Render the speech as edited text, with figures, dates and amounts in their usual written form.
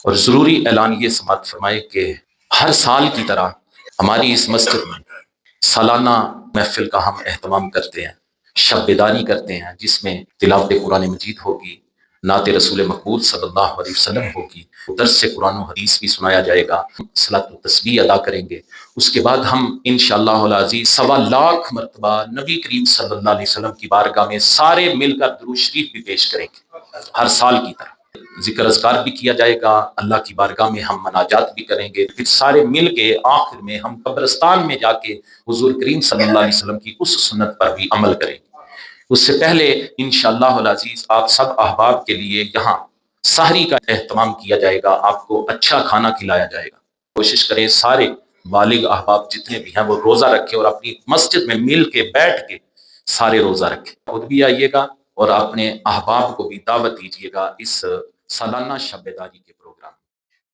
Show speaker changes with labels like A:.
A: اور ضروری اعلان یہ سماعت فرمائے کہ ہر سال کی طرح ہماری اس مسجد میں سالانہ محفل کا ہم اہتمام کرتے ہیں، شب بیداری کرتے ہیں، جس میں تلاوت قرآن مجید ہوگی، نعت رسول مقبول صلی اللہ علیہ وسلم ہوگی، درس سے قرآن و حدیث بھی سنایا جائے گا، صلاۃ و تسبیح ادا کریں گے۔ اس کے بعد ہم انشاءاللہ العزیز 1.25 مرتبہ نبی کریم صلی اللہ علیہ وسلم کی بارگاہ میں سارے مل کر درود شریف بھی پیش کریں گے، ہر سال کی طرح ذکر اذکار بھی کیا جائے گا، اللہ کی بارگاہ میں ہم مناجات بھی کریں گے، پھر سارے مل کے آخر میں ہم قبرستان میں جا کے حضور کریم صلی اللہ علیہ وسلم کی اس سنت پر بھی عمل کریں گے۔ اس سے پہلے انشاءاللہ العزیز آپ سب احباب کے لیے یہاں سحری کا اہتمام کیا جائے گا، آپ کو اچھا کھانا کھلایا جائے گا۔ کوشش کریں سارے بالغ احباب جتنے بھی ہیں وہ روزہ رکھیں اور اپنی مسجد میں مل کے بیٹھ کے سارے روزہ رکھیں۔ خود بھی آئیے گا اور اپنے احباب کو بھی دعوت دیجیے گا اس سالانہ شب بیداری کے پروگرام۔